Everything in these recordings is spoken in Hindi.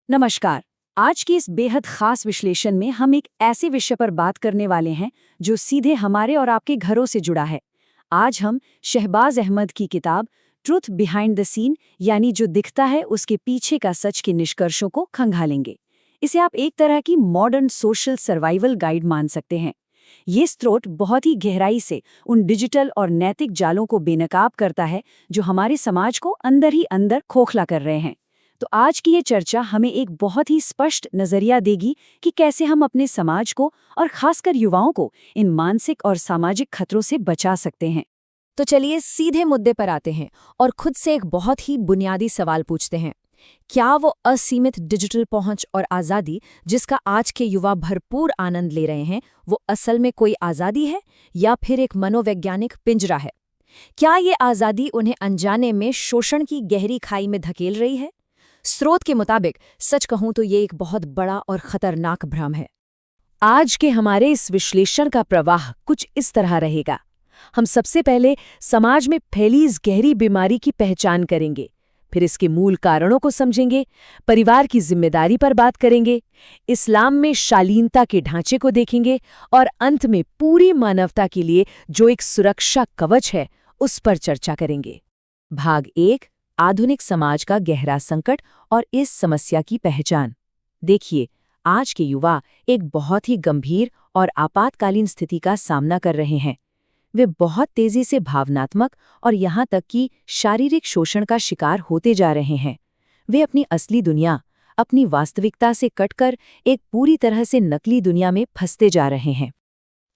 नमस्कार। आज की इस बेहद खास विश्लेषण में हम एक ऐसे विषय पर बात करने वाले हैं जो सीधे हमारे और आपके घरों से जुड़ा है। आज हम शहबाज अहमद की किताब ट्रुथ बिहाइंड द सीन यानी जो दिखता है उसके पीछे का सच के निष्कर्षों को खंगालेंगे। इसे आप एक तरह की मॉडर्न सोशल सर्वाइवल गाइड मान सकते हैं। ये स्रोत बहुत ही गहराई से उन डिजिटल और नैतिक जालों को बेनकाब करता है जो हमारे समाज को अंदर ही अंदर खोखला कर रहे हैं। तो आज की ये चर्चा हमें एक बहुत ही स्पष्ट नजरिया देगी कि कैसे हम अपने समाज को और खासकर युवाओं को इन मानसिक और सामाजिक खतरों से बचा सकते हैं। तो चलिए सीधे मुद्दे पर आते हैं और खुद से एक बहुत ही बुनियादी सवाल पूछते हैं। क्या वो असीमित डिजिटल पहुंच और आज़ादी जिसका आज के युवा भरपूर आनंद ले रहे हैं, वो असल में कोई आज़ादी है या फिर एक मनोवैज्ञानिक पिंजरा है? क्या ये आज़ादी उन्हें अनजाने में शोषण की गहरी खाई में धकेल रही है? स्रोत के मुताबिक सच कहूं तो ये एक बहुत बड़ा और खतरनाक भ्रम है। आज के हमारे इस विश्लेषण का प्रवाह कुछ इस तरह रहेगा। हम सबसे पहले समाज में फैली इस गहरी बीमारी की पहचान करेंगे, फिर इसके मूल कारणों को समझेंगे, परिवार की जिम्मेदारी पर बात करेंगे, इस्लाम में शालीनता के ढांचे को देखेंगे और अंत में पूरी मानवता के लिए जो एक सुरक्षा कवच है उस पर चर्चा करेंगे। भाग 1, आधुनिक समाज का गहरा संकट और इस समस्या की पहचान। देखिए, आज के युवा एक बहुत ही गंभीर और आपातकालीन स्थिति का सामना कर रहे हैं। वे बहुत तेजी से भावनात्मक और यहाँ तक कि शारीरिक शोषण का शिकार होते जा रहे हैं। वे अपनी असली दुनिया, अपनी वास्तविकता से कटकर एक पूरी तरह से नकली दुनिया में फंसते जा रहे हैं।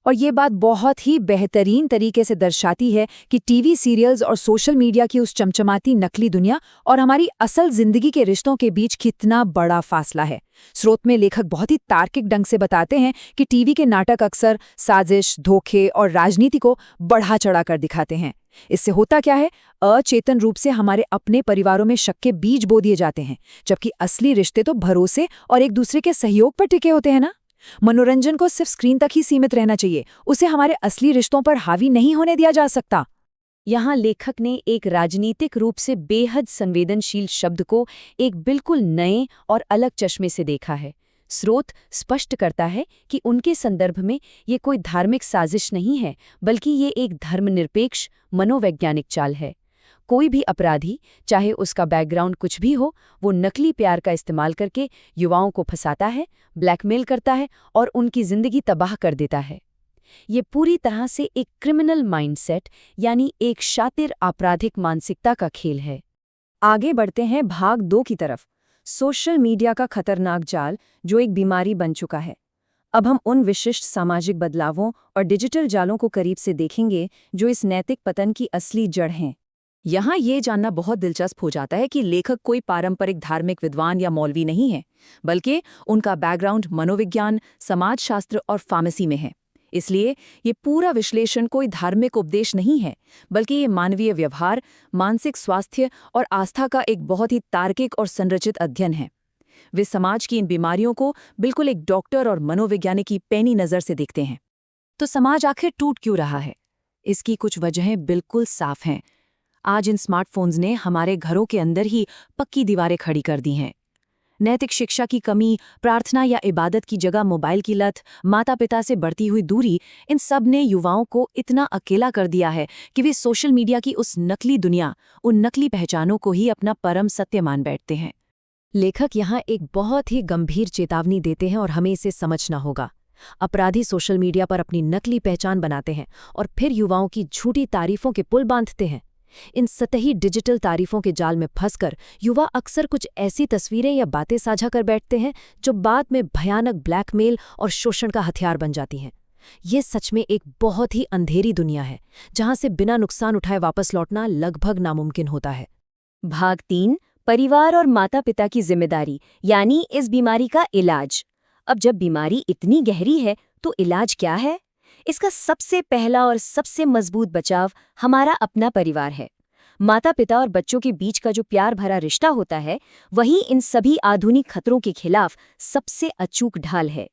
और ये बात बहुत ही बेहतरीन तरीके से दर्शाती है कि टीवी सीरियल्स और सोशल मीडिया की उस चमचमाती नकली दुनिया और हमारी असल जिंदगी के रिश्तों के बीच कितना बड़ा फासला है। स्रोत में लेखक बहुत ही तार्किक ढंग से बताते हैं कि टीवी के नाटक अक्सर साजिश, धोखे और राजनीति को बढ़ा चढ़ा कर दिखाते हैं। इससे होता क्या है, अचेतन रूप से हमारे अपने परिवारों में शक के बीज बो दिए जाते हैं, जबकि असली रिश्ते तो भरोसे और एक दूसरे के सहयोग पर टिके होते हैं ना। मनोरंजन को सिर्फ स्क्रीन तक ही सीमित रहना चाहिए, उसे हमारे असली रिश्तों पर हावी नहीं होने दिया जा सकता। यहाँ लेखक ने एक राजनीतिक रूप से बेहद संवेदनशील शब्द को एक बिल्कुल नए और अलग चश्मे से देखा है। स्रोत स्पष्ट करता है कि उनके संदर्भ में ये कोई धार्मिक साजिश नहीं है, बल्कि ये एक धर्मनिरपेक्ष मनोवैज्ञानिक चाल है। कोई भी अपराधी, चाहे उसका बैकग्राउंड कुछ भी हो, वो नकली प्यार का इस्तेमाल करके युवाओं को फंसाता है, ब्लैकमेल करता है और उनकी जिंदगी तबाह कर देता है। ये पूरी तरह से एक क्रिमिनल माइंडसेट यानी एक शातिर आपराधिक मानसिकता का खेल है। आगे बढ़ते हैं भाग 2 की तरफ, सोशल मीडिया का खतरनाक जाल जो एक बीमारी बन चुका है। अब हम उन विशिष्ट सामाजिक बदलावों और डिजिटल जालों को करीब से देखेंगे जो इस नैतिक पतन की असली जड़ हैं। यहाँ ये जानना बहुत दिलचस्प हो जाता है कि लेखक कोई पारंपरिक धार्मिक विद्वान या मौलवी नहीं है, बल्कि उनका बैकग्राउंड मनोविज्ञान, समाजशास्त्र और फार्मेसी में है। इसलिए ये पूरा विश्लेषण कोई धार्मिक उपदेश नहीं है, बल्कि ये मानवीय व्यवहार, मानसिक स्वास्थ्य और आस्था का एक बहुत ही तार्किक और संरचित अध्ययन है। वे समाज की इन बीमारियों को बिल्कुल एक डॉक्टर और मनोवैज्ञानिक की पैनी नज़र से देखते हैं। तो समाज आखिर टूट क्यों रहा है? इसकी कुछ वजहें बिल्कुल साफ हैं। आज इन स्मार्टफोन्स ने हमारे घरों के अंदर ही पक्की दीवारें खड़ी कर दी हैं। नैतिक शिक्षा की कमी, प्रार्थना या इबादत की जगह मोबाइल की लत, माता पिता से बढ़ती हुई दूरी, इन सब ने युवाओं को इतना अकेला कर दिया है कि वे सोशल मीडिया की उस नकली दुनिया, उन नकली पहचानों को ही अपना परम सत्य मान बैठते हैं। लेखक यहाँ एक बहुत ही गंभीर चेतावनी देते हैं और हमें इसे समझना होगा। अपराधी सोशल मीडिया पर अपनी नकली पहचान बनाते हैं और फिर युवाओं की झूठी तारीफों के पुल बांधते हैं। इन सतही डिजिटल तारीफों के जाल में फंसकर युवा अक्सर कुछ ऐसी तस्वीरें या बातें साझा कर बैठते हैं जो बाद में भयानक ब्लैकमेल और शोषण का हथियार बन जाती हैं। ये सच में एक बहुत ही अंधेरी दुनिया है, जहां से बिना नुकसान उठाए वापस लौटना लगभग नामुमकिन होता है। भाग 3, परिवार और माता पिता की जिम्मेदारी यानी इस बीमारी का इलाज। अब जब बीमारी इतनी गहरी है तो इलाज क्या है? इसका सबसे पहला और सबसे मजबूत बचाव हमारा अपना परिवार है। माता पिता और बच्चों के बीच का जो प्यार भरा रिश्ता होता है, वही इन सभी आधुनिक खतरों के खिलाफ सबसे अचूक ढाल है।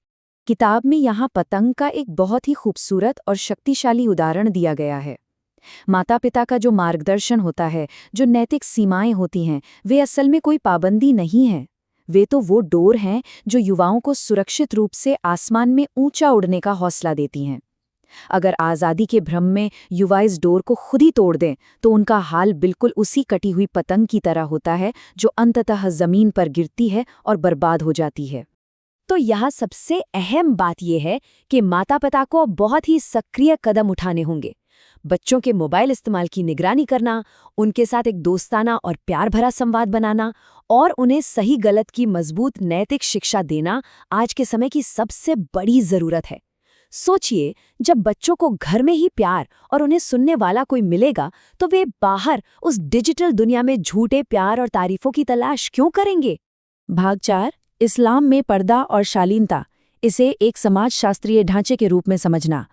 किताब में यहाँ पतंग का एक बहुत ही खूबसूरत और शक्तिशाली उदाहरण दिया गया है। माता पिता का जो मार्गदर्शन होता है, जो नैतिक सीमाएं होती हैं, वे असल में कोई पाबंदी नहीं है। वे तो वो डोर हैं जो युवाओं को सुरक्षित रूप से आसमान में ऊंचा उड़ने का हौसला देती हैं। अगर आज़ादी के भ्रम में युवा इस डोर को खुद ही तोड़ दें तो उनका हाल बिल्कुल उसी कटी हुई पतंग की तरह होता है जो अंततः जमीन पर गिरती है और बर्बाद हो जाती है। तो यहाँ सबसे अहम बात यह है कि माता-पिता को बहुत ही सक्रिय कदम उठाने होंगे। बच्चों के मोबाइल इस्तेमाल की निगरानी करना, उनके साथ एक दोस्ताना और प्यार भरा संवाद बनाना और उन्हें सही गलत की मजबूत नैतिक शिक्षा देना आज के समय की सबसे बड़ी जरूरत है। सोचिए, जब बच्चों को घर में ही प्यार और उन्हें सुनने वाला कोई मिलेगा तो वे बाहर उस डिजिटल दुनिया में झूठे प्यार और तारीफों की तलाश क्यों करेंगे? भाग 4, इस्लाम में पर्दा और शालीनता, इसे एक समाजशास्त्रीय ढांचे के रूप में समझना।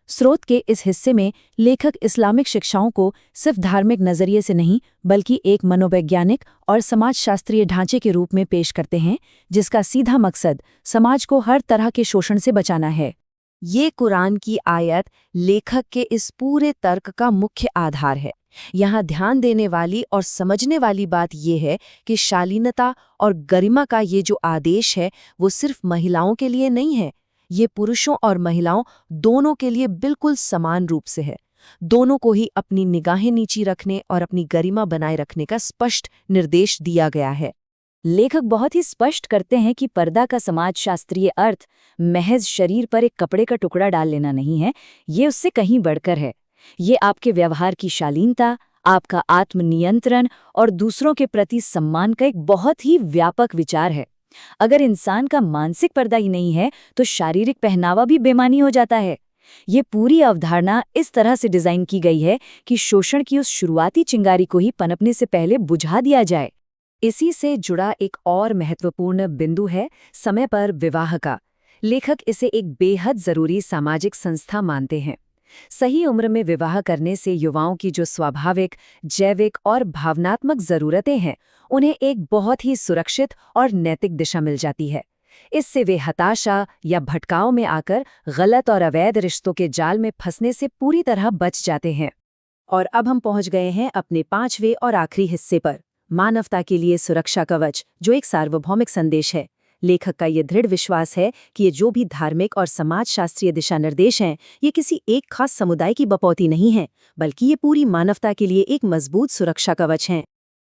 स्रोत के इस हिस्से में लेखक इस्लामिक शिक्षाओं को सिर्फ धार्मिक नजरिए से नहीं बल्कि एक मनोवैज्ञानिक और समाजशास्त्रीय ढांचे के रूप में पेश करते हैं, जिसका सीधा मकसद समाज को हर तरह के शोषण से बचाना है। ये कुरान की आयत लेखक के इस पूरे तर्क का मुख्य आधार है। यहाँ ध्यान देने वाली और समझने वाली बात यह है कि शालीनता और गरिमा का ये जो आदेश है वो सिर्फ महिलाओं के लिए नहीं है, ये पुरुषों और महिलाओं दोनों के लिए बिल्कुल समान रूप से है। दोनों को ही अपनी निगाहें नीची रखने और अपनी गरिमा बनाए रखने का स्पष्ट निर्देश दिया गया है। लेखक बहुत ही स्पष्ट करते हैं कि पर्दा का समाजशास्त्रीय अर्थ महज शरीर पर एक कपड़े का टुकड़ा डाल लेना नहीं है, ये उससे कहीं बढ़कर है। ये आपके व्यवहार की शालीनता, आपका आत्मनियंत्रण और दूसरों के प्रति सम्मान का एक बहुत ही व्यापक विचार है। अगर इंसान का मानसिक पर्दा ही नहीं है तो शारीरिक पहनावा भी बेमानी हो जाता है। ये पूरी अवधारणा इस तरह से डिजाइन की गई है कि शोषण की उस शुरुआती चिंगारी को ही पनपने से पहले बुझा दिया जाए। इसी से जुड़ा एक और महत्वपूर्ण बिंदु है समय पर विवाह का। लेखक इसे एक बेहद जरूरी सामाजिक संस्था मानते हैं। सही उम्र में विवाह करने से युवाओं की जो स्वाभाविक, जैविक और भावनात्मक जरूरतें हैं, उन्हें एक बहुत ही सुरक्षित और नैतिक दिशा मिल जाती है। इससे वे हताशा या भटकाव में आकर गलत और अवैध रिश्तों के जाल में फंसने से पूरी तरह बच जाते हैं। और अब हम पहुंच गए हैं अपने 5वें और आखिरी हिस्से पर, मानवता के लिए सुरक्षा कवच, जो एक सार्वभौमिक संदेश है। लेखक का ये दृढ़ विश्वास है कि ये जो भी धार्मिक और समाजशास्त्रीय दिशा निर्देश हैं, ये किसी एक खास समुदाय की बपौती नहीं है, बल्कि ये पूरी मानवता के लिए एक मजबूत सुरक्षा कवच हैं।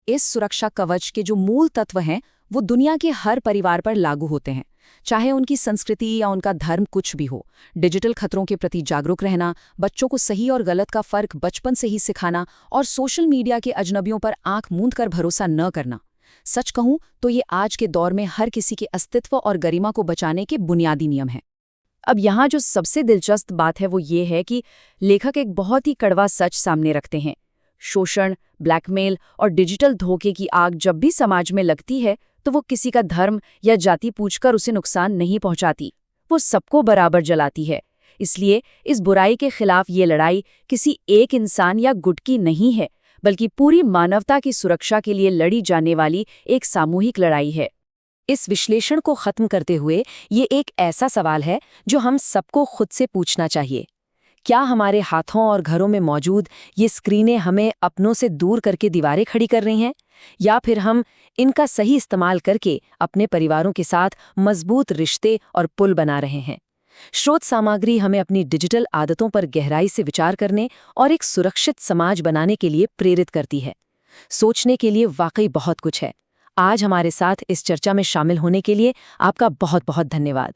इस सुरक्षा कवच के जो मूल तत्व हैं वो दुनिया के हर परिवार पर लागू होते हैं, चाहे उनकी संस्कृति या उनका धर्म कुछ भी हो। डिजिटल खतरों के प्रति जागरूक रहना, बच्चों को सही और गलत का फर्क बचपन से ही सिखाना और सोशल मीडिया के अजनबियों पर आंख मूंद कर भरोसा न करना। सच कहूं तो ये आज के दौर में हर किसी के अस्तित्व और गरिमा को बचाने के बुनियादी नियम हैं। अब यहाँ जो सबसे दिलचस्प बात है वो ये है कि लेखक एक बहुत ही कड़वा सच सामने रखते हैं। शोषण, ब्लैकमेल और डिजिटल धोखे की आग जब भी समाज में लगती है तो वो किसी का धर्म या जाति पूछकर उसे नुकसान नहीं पहुंचाती, वो सबको बराबर जलाती है। इसलिए इस बुराई के खिलाफ ये लड़ाई किसी एक इंसान या गुट की नहीं है, बल्कि पूरी मानवता की सुरक्षा के लिए लड़ी जाने वाली एक सामूहिक लड़ाई है। इस विश्लेषण को खत्म करते हुए ये एक ऐसा सवाल है जो हम सबको खुद से पूछना चाहिए। क्या हमारे हाथों और घरों में मौजूद ये स्क्रीनें हमें अपनों से दूर करके दीवारें खड़ी कर रही हैं, या फिर हम इनका सही इस्तेमाल करके अपने परिवारों के साथ मजबूत रिश्ते और पुल बना रहे हैं? स्रोत सामग्री हमें अपनी डिजिटल आदतों पर गहराई से विचार करने और एक सुरक्षित समाज बनाने के लिए प्रेरित करती है। सोचने के लिए वाकई बहुत कुछ है। आज हमारे साथ इस चर्चा में शामिल होने के लिए आपका बहुत बहुत धन्यवाद।